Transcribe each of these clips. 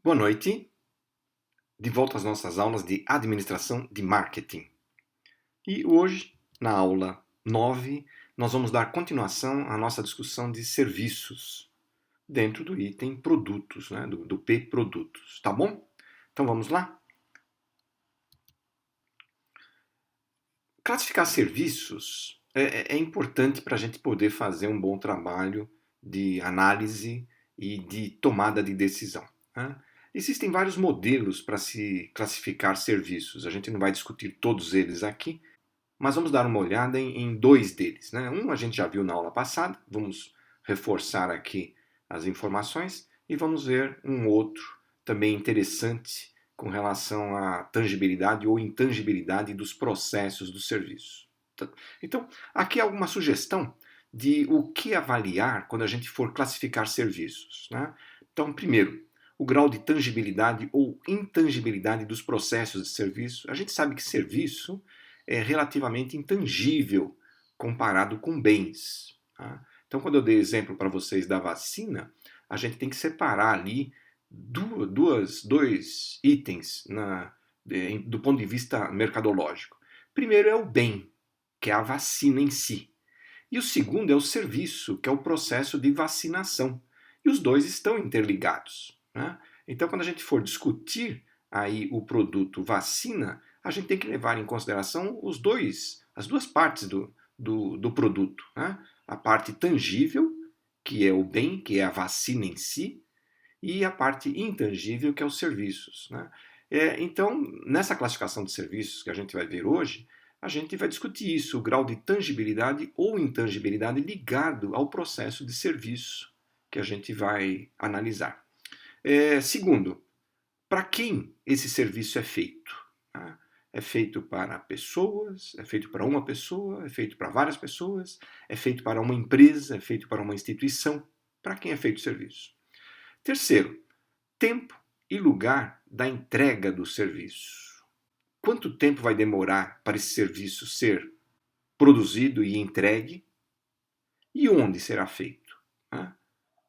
Boa noite, de volta às nossas aulas de administração de marketing. E hoje, na aula 9, nós vamos dar continuação à nossa discussão de serviços, dentro do item produtos, né? do P produtos, tá bom? Então vamos lá? Classificar serviços é importante para a gente poder fazer um bom trabalho de análise e de tomada de decisão, né? Existem vários modelos para se classificar serviços. A gente não vai discutir todos eles aqui, mas vamos dar uma olhada em dois deles, né? Um a gente já viu na aula passada, vamos reforçar aqui as informações e vamos ver um outro também interessante com relação à tangibilidade ou intangibilidade dos processos do serviço. Então, aqui há alguma sugestão de o que avaliar quando a gente for classificar serviços, né? Então, primeiro, o grau de tangibilidade ou intangibilidade dos processos de serviço. A gente sabe que serviço é relativamente intangível comparado com bens, tá? Então, quando eu dei exemplo para vocês da vacina, a gente tem que separar ali dois itens do ponto de vista mercadológico. Primeiro é o bem, que é a vacina em si. E o segundo é o serviço, que é o processo de vacinação. E os dois estão interligados, né? Então, quando a gente for discutir aí o produto vacina, a gente tem que levar em consideração as duas partes do produto, né? A parte tangível, que é o bem, que é a vacina em si, e a parte intangível, que é os serviços, né? Então, nessa classificação de serviços que a gente vai ver hoje, a gente vai discutir isso, o grau de tangibilidade ou intangibilidade ligado ao processo de serviço que a gente vai analisar. Segundo, para quem esse serviço é feito? Tá? É feito para pessoas, é feito para uma pessoa, é feito para várias pessoas, é feito para uma empresa, é feito para uma instituição. Para quem é feito o serviço? Terceiro, tempo e lugar da entrega do serviço. Quanto tempo vai demorar para esse serviço ser produzido e entregue? E onde será feito? Né?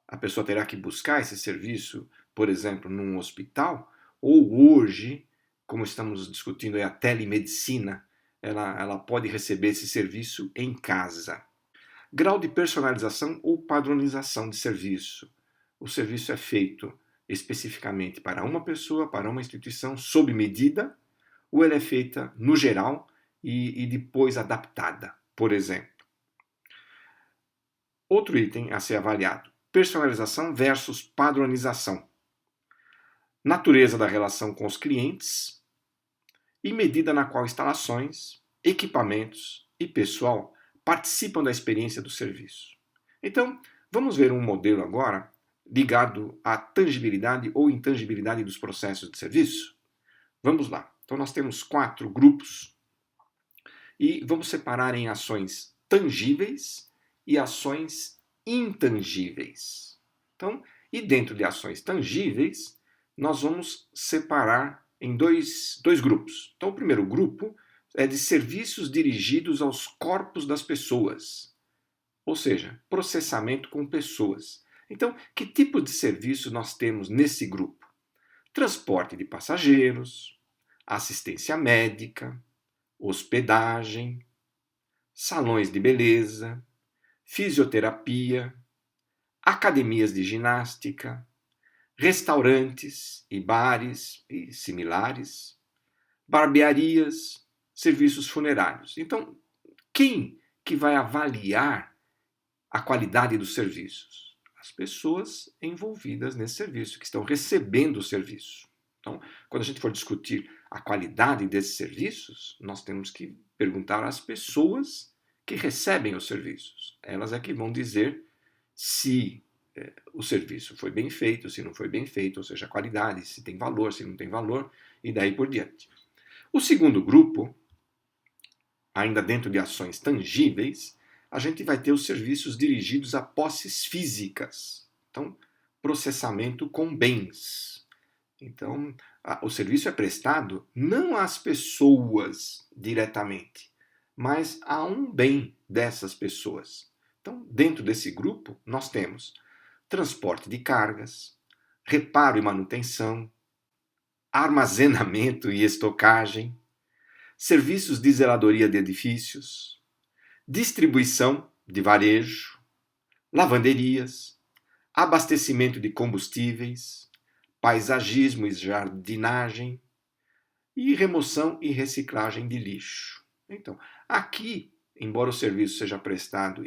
A pessoa terá que buscar esse serviço, por exemplo, num hospital, ou hoje, como estamos discutindo, a telemedicina, ela pode receber esse serviço em casa. Grau de personalização ou padronização de serviço. O serviço é feito especificamente para uma pessoa, para uma instituição, sob medida, ou ela é feita no geral e depois adaptada, por exemplo. Outro item a ser avaliado: personalização versus padronização. Natureza da relação com os clientes e medida na qual instalações, equipamentos e pessoal participam da experiência do serviço. Então, vamos ver um modelo agora ligado à tangibilidade ou intangibilidade dos processos de serviço? Vamos lá. Então, nós temos 4 grupos e vamos separar em ações tangíveis e ações intangíveis. Então, e dentro de ações tangíveis, nós vamos separar em dois grupos. Então, o primeiro grupo é de serviços dirigidos aos corpos das pessoas, ou seja, processamento com pessoas. Então, que tipo de serviço nós temos nesse grupo? Transporte de passageiros, assistência médica, hospedagem, salões de beleza, fisioterapia, academias de ginástica, restaurantes e bares e similares, barbearias, serviços funerários. Então, quem que vai avaliar a qualidade dos serviços? As pessoas envolvidas nesse serviço, que estão recebendo o serviço. Então, quando a gente for discutir a qualidade desses serviços, nós temos que perguntar às pessoas que recebem os serviços. Elas é que vão dizer se o serviço foi bem feito, se não foi bem feito, ou seja, a qualidade, se tem valor, se não tem valor, e daí por diante. O segundo grupo, ainda dentro de ações tangíveis, a gente vai ter os serviços dirigidos a posses físicas. Então, processamento com bens. Então, o serviço é prestado não às pessoas diretamente, mas a um bem dessas pessoas. Então, dentro desse grupo, nós temos transporte de cargas, reparo e manutenção, armazenamento e estocagem, serviços de zeladoria de edifícios, distribuição de varejo, lavanderias, abastecimento de combustíveis, paisagismo e jardinagem e remoção e reciclagem de lixo. Então, aqui, embora o serviço seja prestado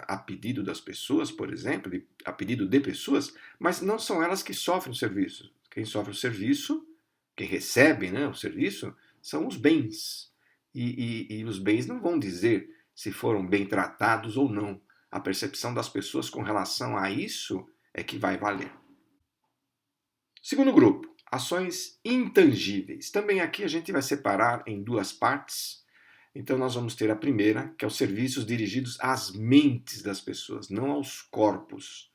a pedido das pessoas, por exemplo, a pedido de pessoas, mas não são elas que sofrem o serviço. Quem sofre o serviço, quem recebe, né, o serviço, são os bens. E os bens não vão dizer se foram bem tratados ou não. A percepção das pessoas com relação a isso é que vai valer. Segundo grupo, ações intangíveis. Também aqui a gente vai separar em duas partes. Então nós vamos ter a primeira, que é os serviços dirigidos às mentes das pessoas, não aos corpos.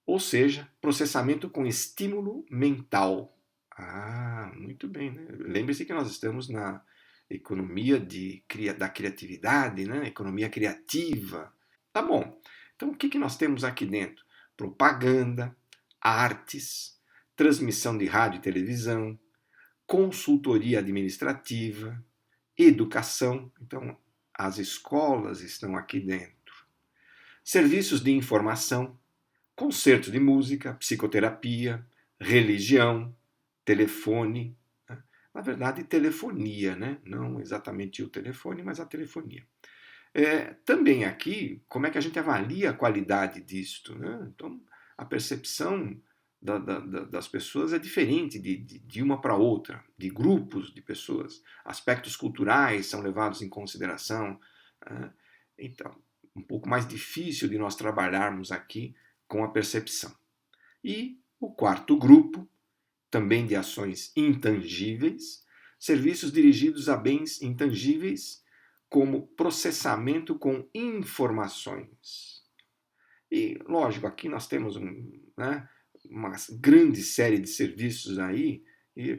Ou seja, processamento com estímulo mental. Ah, muito bem, né? Lembre-se que nós estamos na economia da criatividade, né? Economia criativa. Tá bom. Então o que nós temos aqui dentro? Propaganda, artes, transmissão de rádio e televisão, consultoria administrativa, educação. Então as escolas estão aqui dentro. Serviços de informação, concertos de música, psicoterapia, religião, telefone, né? Na verdade, telefonia, né? Não exatamente o telefone, mas a telefonia. Também aqui, como é que a gente avalia a qualidade disto, né? Então, a percepção das pessoas é diferente de uma para outra, de grupos de pessoas. Aspectos culturais são levados em consideração. Né? Então, um pouco mais difícil de nós trabalharmos aqui com a percepção. E o quarto grupo, também de ações intangíveis, serviços dirigidos a bens intangíveis, como processamento com informações. E, lógico, aqui nós temos uma grande série de serviços aí,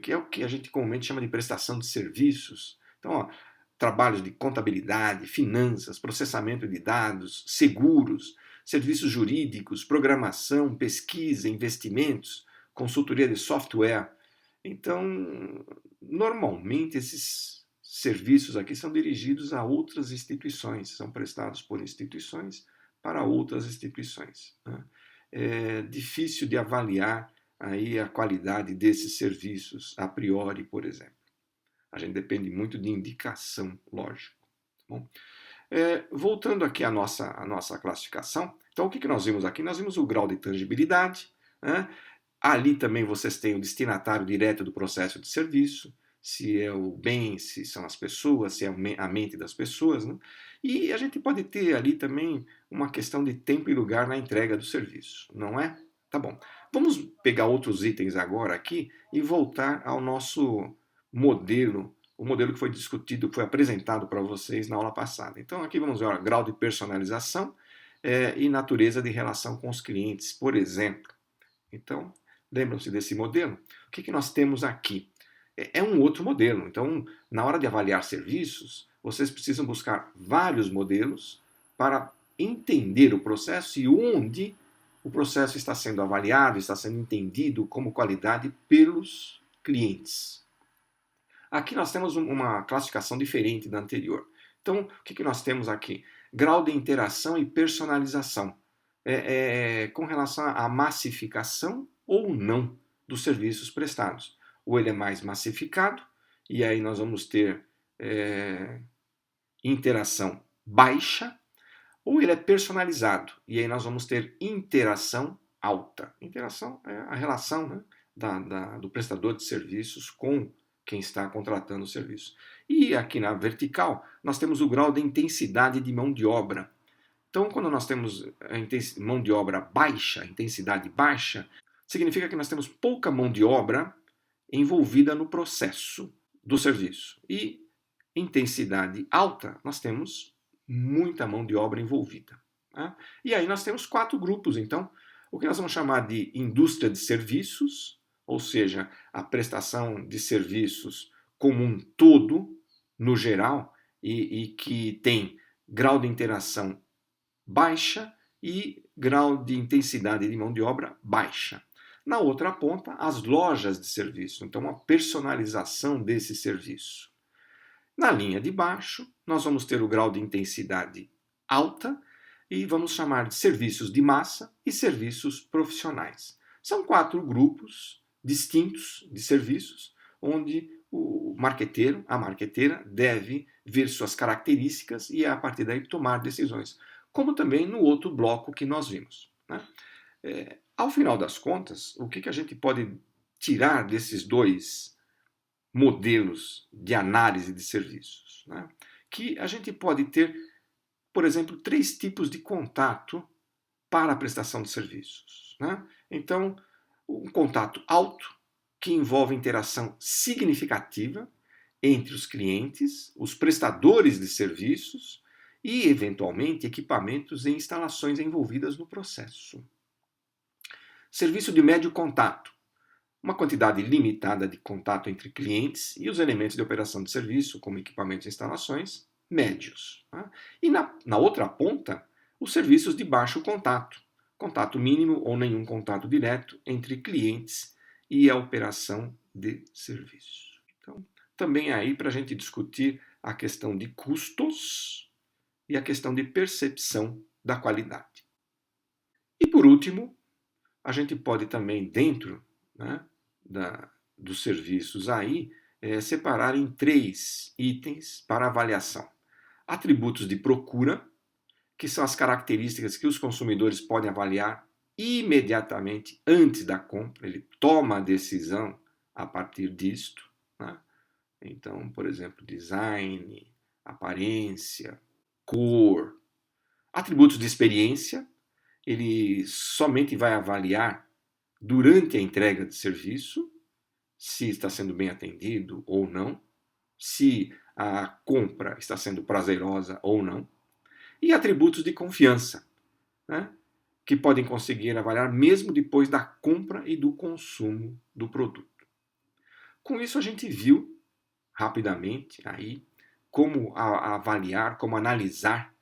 que é o que a gente comumente chama de prestação de serviços. Então, trabalhos de contabilidade, finanças, processamento de dados, seguros, serviços jurídicos, programação, pesquisa, investimentos, consultoria de software. Então, normalmente esses serviços aqui são dirigidos a outras instituições, são prestados por instituições para outras instituições. Né? É difícil de avaliar aí a qualidade desses serviços a priori, por exemplo. A gente depende muito de indicação, lógico. Bom, voltando aqui à nossa classificação, então o que nós vimos aqui? Nós vimos o grau de tangibilidade, né? Ali também vocês têm o destinatário direto do processo de serviço, se é o bem, se são as pessoas, se é a mente das pessoas. Né? E a gente pode ter ali também uma questão de tempo e lugar na entrega do serviço, não é? Tá bom. Vamos pegar outros itens agora aqui e voltar ao nosso modelo, o modelo que foi discutido, que foi apresentado para vocês na aula passada. Então aqui vamos ver grau de personalização e natureza de relação com os clientes, por exemplo. Então, lembram-se desse modelo? O que nós temos aqui? É um outro modelo. Então, na hora de avaliar serviços, vocês precisam buscar vários modelos para entender o processo e onde o processo está sendo avaliado, está sendo entendido como qualidade pelos clientes. Aqui nós temos uma classificação diferente da anterior. Então, o que nós temos aqui? Grau de interação e personalização. Com relação à massificação ou não dos serviços prestados. Ou ele é mais massificado, e aí nós vamos ter interação baixa, ou ele é personalizado, e aí nós vamos ter interação alta. Interação é a relação, né, do prestador de serviços com quem está contratando o serviço. E aqui na vertical, nós temos o grau de intensidade de mão de obra. Então, quando nós temos a mão de obra baixa, intensidade baixa, significa que nós temos pouca mão de obra envolvida no processo do serviço. E intensidade alta, nós temos muita mão de obra envolvida. Tá? E aí nós temos 4 grupos, então, o que nós vamos chamar de indústria de serviços, ou seja, a prestação de serviços como um todo, no geral, e que tem grau de interação baixa e grau de intensidade de mão de obra baixa. Na outra ponta, as lojas de serviço, então uma personalização desse serviço. Na linha de baixo, nós vamos ter o grau de intensidade alta e vamos chamar de serviços de massa e serviços profissionais. São 4 grupos distintos de serviços, onde o marqueteiro, a marqueteira, deve ver suas características e, a partir daí, tomar decisões. Como também no outro bloco que nós vimos, né? Ao final das contas, o que a gente pode tirar desses dois modelos de análise de serviços, né? Que a gente pode ter, por exemplo, 3 tipos de contato para a prestação de serviços, né? Então, um contato alto, que envolve interação significativa entre os clientes, os prestadores de serviços e, eventualmente, equipamentos e instalações envolvidas no processo. Serviço de médio contato, uma quantidade limitada de contato entre clientes e os elementos de operação de serviço, como equipamentos e instalações, médios. Né? E na outra ponta, os serviços de baixo contato, contato mínimo ou nenhum contato direto entre clientes e a operação de serviço. Então, também aí para a gente discutir a questão de custos e a questão de percepção da qualidade. E por último, a gente pode também, dentro, né, dos serviços aí, separar em 3 itens para avaliação. Atributos de procura, que são as características que os consumidores podem avaliar imediatamente antes da compra. Ele toma a decisão a partir disto, né? Então, por exemplo, design, aparência, cor. Atributos de experiência, ele somente vai avaliar durante a entrega de serviço se está sendo bem atendido ou não, se a compra está sendo prazerosa ou não. E atributos de confiança, né, que podem conseguir avaliar mesmo depois da compra e do consumo do produto. Com isso, a gente viu rapidamente aí como avaliar, como analisar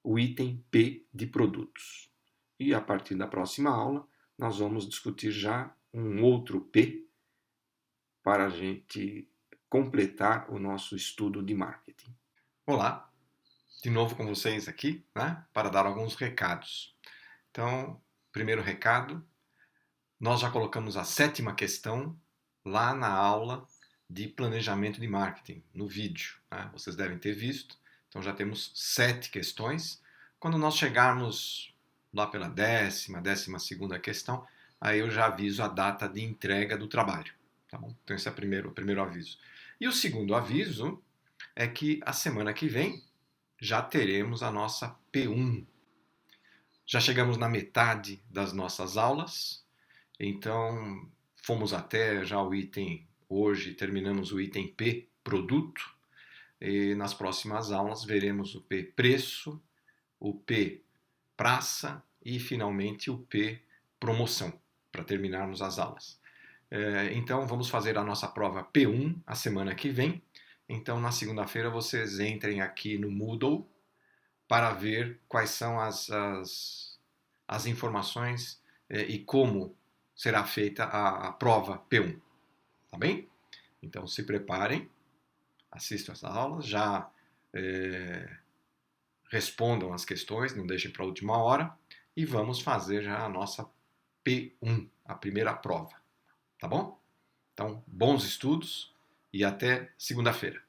o item P de produtos. E a partir da próxima aula, nós vamos discutir já um outro P para a gente completar o nosso estudo de marketing. Olá, de novo com vocês aqui, né, para dar alguns recados. Então, primeiro recado, nós já colocamos a 7ª questão lá na aula de planejamento de marketing, no vídeo, né? Vocês devem ter visto. Então já temos 7 questões. Quando nós chegarmos lá pela 12ª questão, aí eu já aviso a data de entrega do trabalho. Tá bom? Então esse é o primeiro aviso. E o segundo aviso é que a semana que vem já teremos a nossa P1. Já chegamos na metade das nossas aulas, então fomos até já o item, hoje terminamos o item P, produto, e nas próximas aulas veremos o P, preço, o P, praça e finalmente o P, promoção, para terminarmos as aulas. Então vamos fazer a nossa prova P1 a semana que vem. Então na segunda-feira vocês entrem aqui no Moodle para ver quais são as informações e como será feita a prova P1. Tá bem? Então se preparem, assistam essas aulas, já respondam as questões, não deixem para a última hora e vamos fazer já a nossa P1, a primeira prova. Tá bom? Então, bons estudos e até segunda-feira.